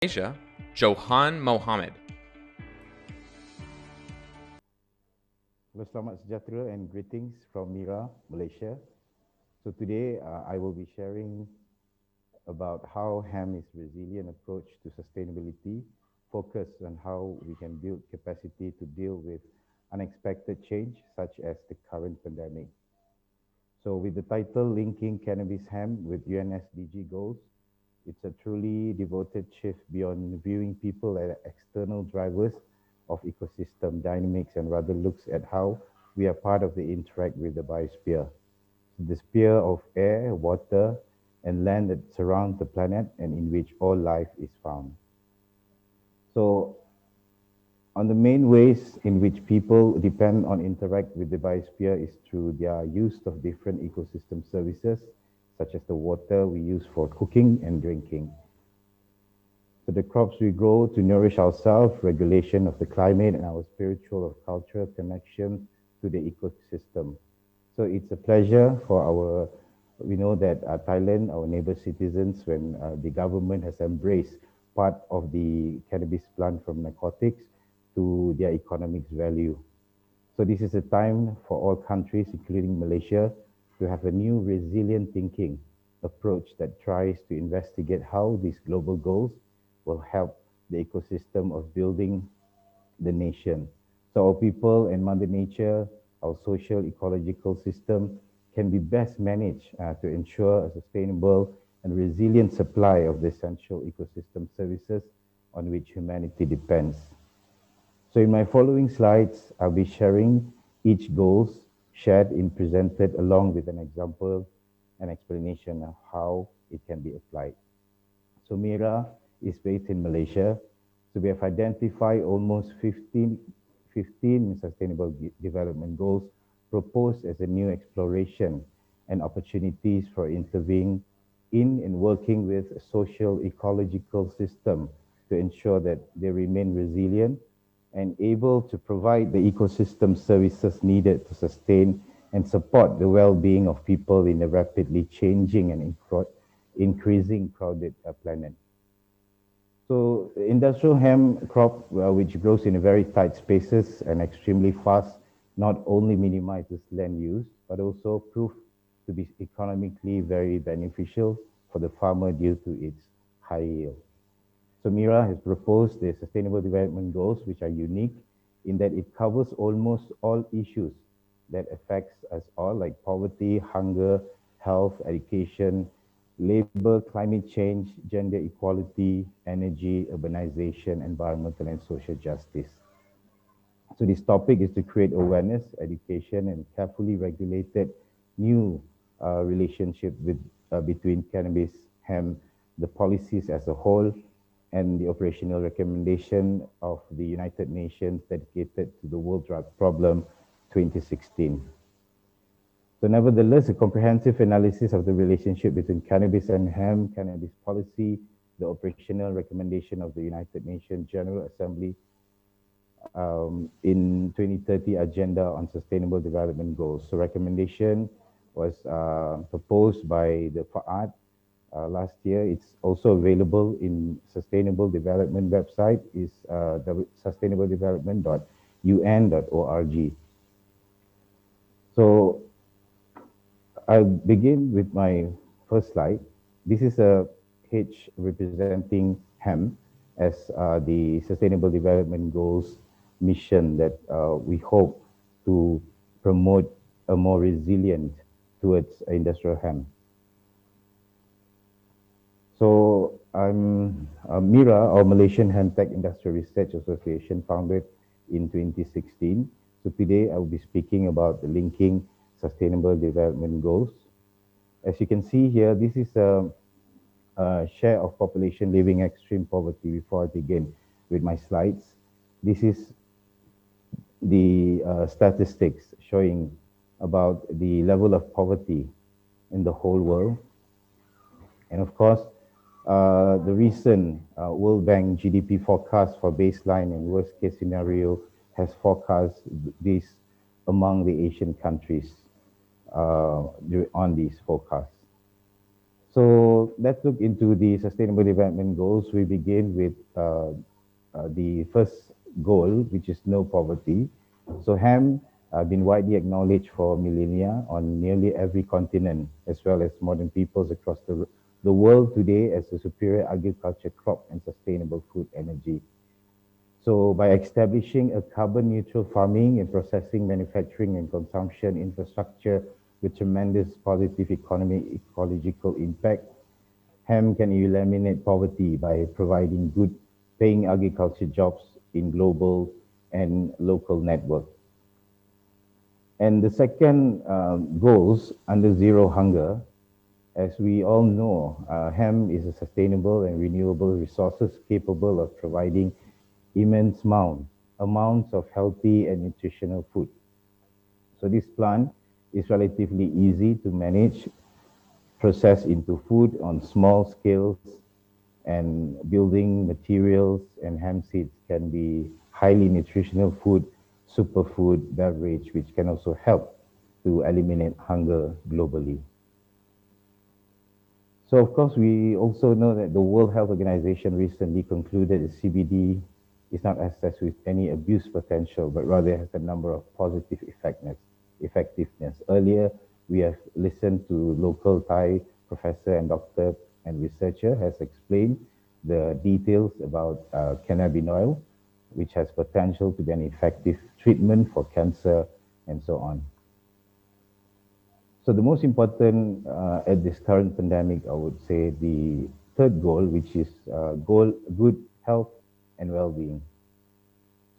Malaysia, Johan Mohamad. Hello, selamat sejahtera and greetings from MHIRA, Malaysia. So today I will be sharing about how hemp is a resilient approach to sustainability, focus on how we can build capacity to deal with unexpected change such as the current pandemic. So with the title Linking Cannabis Hemp with UN SDG Goals, it's a truly devoted shift beyond viewing people as external drivers of ecosystem dynamics and rather looks at how we are part of the interact with the biosphere. The sphere of air, water, and land that surround the planet and in which all life is found. So on the main ways in which people depend on interact with the biosphere is through their use of different ecosystem services, such as the water we use for cooking and drinking. So the crops we grow to nourish ourselves, regulation of the climate, and our spiritual or cultural connection to the ecosystem. So it's a pleasure for we know that Thailand, our neighbor citizens, when the government has embraced part of the cannabis plant from narcotics to their economic value. So this is a time for all countries, including Malaysia, to have a new resilient thinking approach that tries to investigate how these global goals will help the ecosystem of building the nation. So our people and Mother Nature, our social ecological system can be best managed to ensure a sustainable and resilient supply of the essential ecosystem services on which humanity depends. So in my following slides, I'll be sharing each goals shared in presented along with an example and explanation of how it can be applied. So MHIRA is based in Malaysia. So we have identified almost 15 sustainable development goals proposed as a new exploration and opportunities for intervening in and working with a social ecological system to ensure that they remain resilient and able to provide the ecosystem services needed to sustain and support the well-being of people in a rapidly changing and increasing crowded planet. So the industrial hemp crop, which grows in very tight spaces and extremely fast, not only minimizes land use, but also proved to be economically very beneficial for the farmer due to its high yield. So MHIRA has proposed the Sustainable Development Goals, which are unique in that it covers almost all issues that affects us all, like poverty, hunger, health, education, labor, climate change, gender equality, energy, urbanization, environmental and social justice. So this topic is to create awareness, education, and carefully regulated new relationship between cannabis, hemp, the policies as a whole, and the operational recommendation of the United Nations dedicated to the World Drug Problem 2016. So nevertheless, a comprehensive analysis of the relationship between cannabis and hemp, cannabis policy, the operational recommendation of the United Nations General Assembly in 2030 Agenda on Sustainable Development Goals. So recommendation was proposed by the FAAD last year. It's also available in Sustainable Development website is sustainabledevelopment.un.org. So I'll begin with my first slide. This is a H representing hemp as the Sustainable Development Goals mission that we hope to promote a more resilient towards industrial hemp. So I'm MHIRA, or Malaysian Hemp Tech Industrial Research Association, founded in 2016. So today I will be speaking about the linking Sustainable Development Goals. As you can see here, this is a share of population living extreme poverty. Before I begin with my slides, this is the statistics showing about the level of poverty in the whole world. And of course, the recent World Bank GDP forecast for baseline and worst case scenario has forecast this among the Asian countries on these forecasts. So let's look into the Sustainable Development Goals. We begin with the first goal, which is no poverty. So hemp been widely acknowledged for millennia on nearly every continent, as well as modern peoples across the world today as a superior agriculture crop and sustainable food energy. So by establishing a carbon neutral farming and processing, manufacturing and consumption infrastructure with tremendous positive economic ecological impact, hemp can eliminate poverty by providing good paying agriculture jobs in global and local network. And the second goals under zero hunger, as we all know, hemp is a sustainable and renewable resources capable of providing immense amounts of healthy and nutritional food. So this plant is relatively easy to manage, process into food on small scales, and building materials and hemp seeds can be highly nutritional food, superfood, beverage, which can also help to eliminate hunger globally. So of course, we also know that the World Health Organization recently concluded that CBD is not assessed with any abuse potential, but rather has a number of positive effectiveness. Earlier, we have listened to local Thai professor and doctor and researcher has explained the details about cannabinoid, which has potential to be an effective treatment for cancer and so on. So the most important at this current pandemic, I would say the third goal, which is good health and well-being.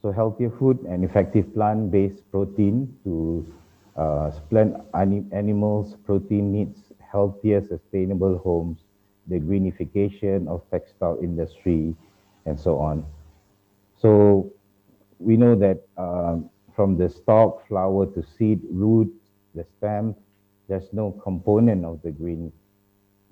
So healthier food and effective plant-based protein to supplant animals' protein needs, healthier, sustainable homes, the greenification of textile industry, and so on. So we know that from the stalk, flower to seed, root, the stem, there's no component of the green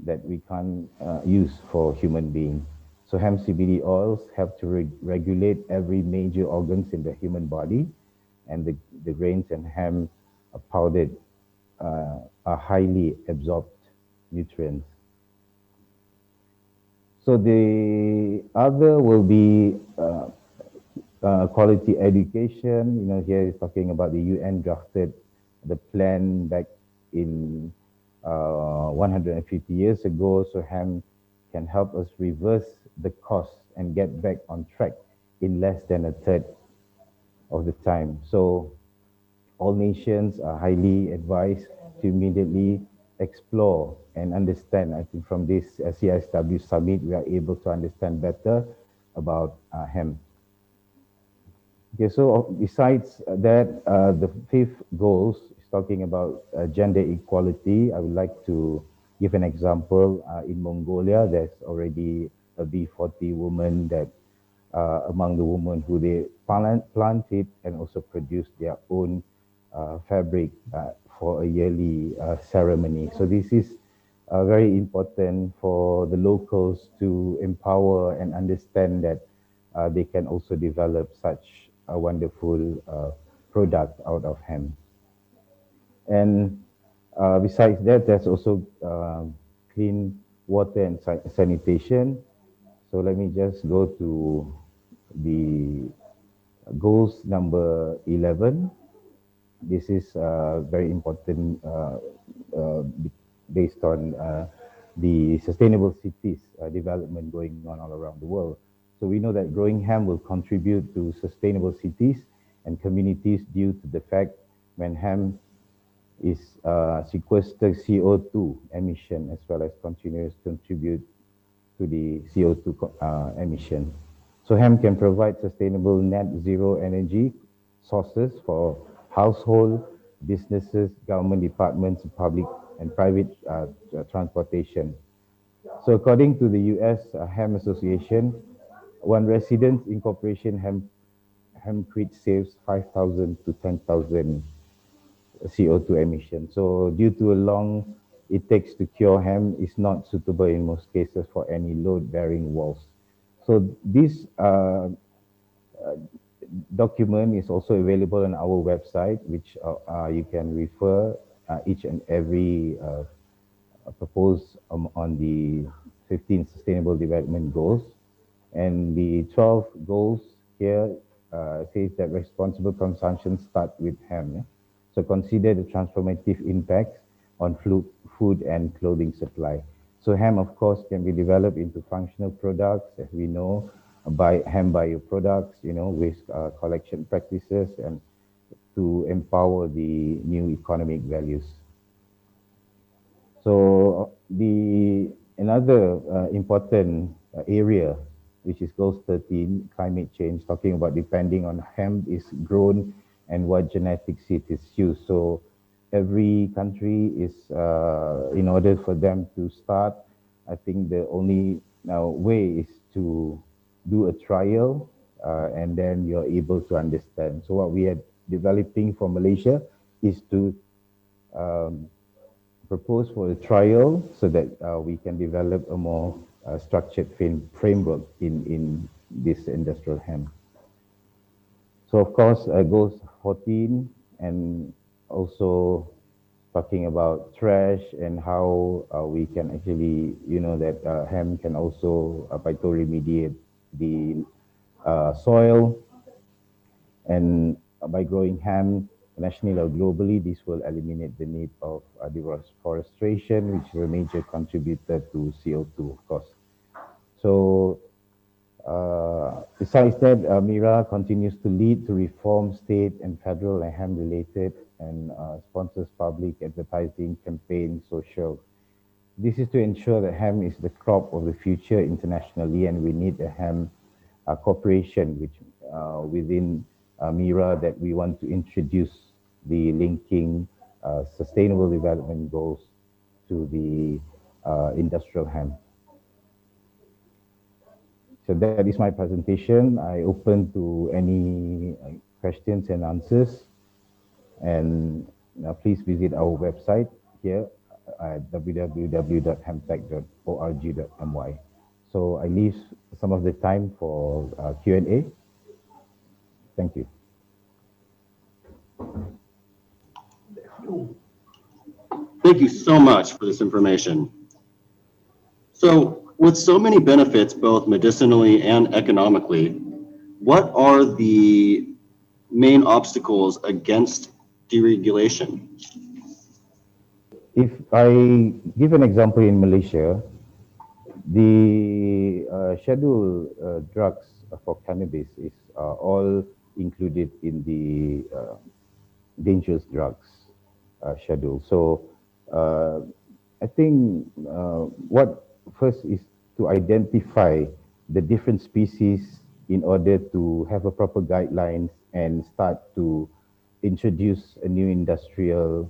that we can't use for human being. So hemp CBD oils help to regulate every major organs in the human body, and the grains and hemp powdered are highly absorbed nutrients. So the other will be quality education. You know, here is talking about the UN drafted the plan back in 150 years ago. So hemp can help us reverse the cost and get back on track in less than a third of the time. So all nations are highly advised to immediately explore and understand. I think from this CISW summit, we are able to understand better about hemp. Okay, so besides that, the fifth goals is talking about gender equality. I would like to give an example. In Mongolia, there's already a B40 woman that among the women who they planted and also produced their own fabric for a yearly ceremony. So this is very important for the locals to empower and understand that they can also develop such a wonderful product out of hemp. And besides that, there's also clean water and sanitation. So let me just go to the goals number 11. This is very important based on the sustainable cities development going on all around the world. So we know that growing hemp will contribute to sustainable cities and communities due to the fact when hemp is sequester CO2 emission as well as continues contribute to the CO2 emission. So hemp can provide sustainable net zero energy sources for household, businesses, government departments, public and private transportation. So according to the US Hemp Association, one resident incorporation hempcrete saves 5,000 to 10,000 CO2 emissions. So due to a long it takes to cure hemp is not suitable in most cases for any load-bearing walls. So this document is also available on our website, which you can refer each and every proposed on the 15 Sustainable Development Goals. And the 12 goals here says that responsible consumption start with hemp. So consider the transformative impacts on food and clothing supply. So hemp, of course, can be developed into functional products, as we know, by hemp bioproducts, with collection practices and to empower the new economic values. So the another important area, which is goals 13, climate change, talking about depending on hemp is grown and what genetic seed is used. So every country is, in order for them to start, I think the only way is to do a trial and then you're able to understand. So what we are developing for Malaysia is to propose for a trial so that we can develop a more structured framework in this industrial hemp. So of course, goals 14 and also talking about trash and how we can actually, that hemp can also phytoremediate the soil, and by growing hemp nationally or globally, this will eliminate the need of deforestation, which is a major contributor to CO2, of course. So besides that, MHIRA continues to lead to reform state and federal and hemp-related and sponsors public advertising campaign, social. This is to ensure that hemp is the crop of the future internationally, and we need a hemp cooperation which within MHIRA that we want to introduce the linking sustainable development goals to the industrial hemp. So that is my presentation. I open to any questions and answers. And please visit our website here at www.hemptech.org.my. So I leave some of the time for Q&A. Thank you. Thank you so much for this information. So with so many benefits, both medicinally and economically, what are the main obstacles against deregulation? If I give an example in Malaysia, the schedule drugs for cannabis is all included in the dangerous drugs schedule. So I think what first is to identify the different species in order to have a proper guidelines and start to introduce a new industrial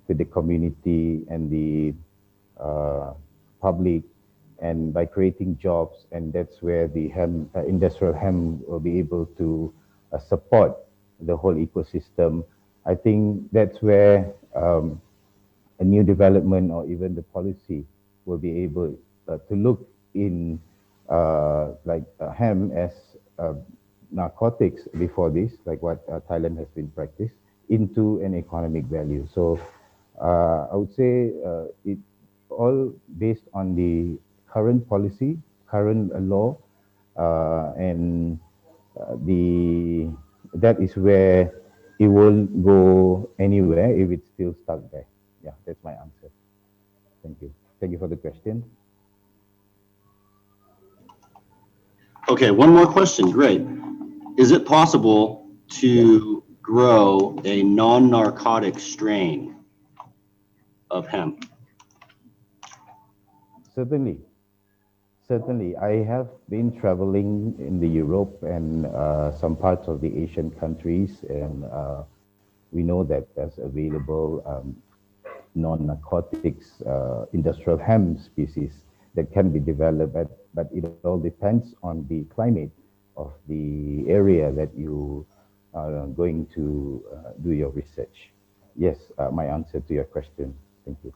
to the community and the public, and by creating jobs, and that's where the hemp, industrial hemp will be able to support the whole ecosystem. I think that's where a new development or even the policy will be able to look in like hemp as narcotics before this, like what Thailand has been practiced, into an economic value. So I would say it all based on the current policy, current law, and that is where it won't go anywhere if it's still stuck there. Yeah, that's my answer. Thank you. Thank you for the question. Okay, one more question. Great. Is it possible to grow a non-narcotic strain of hemp? Certainly. Certainly. I have been traveling in the Europe and some parts of the Asian countries, and we know that there's available non-narcotics industrial hemp species that can be developed, but it all depends on the climate of the area that you are going to do your research. Yes, my answer to your question. Thank you.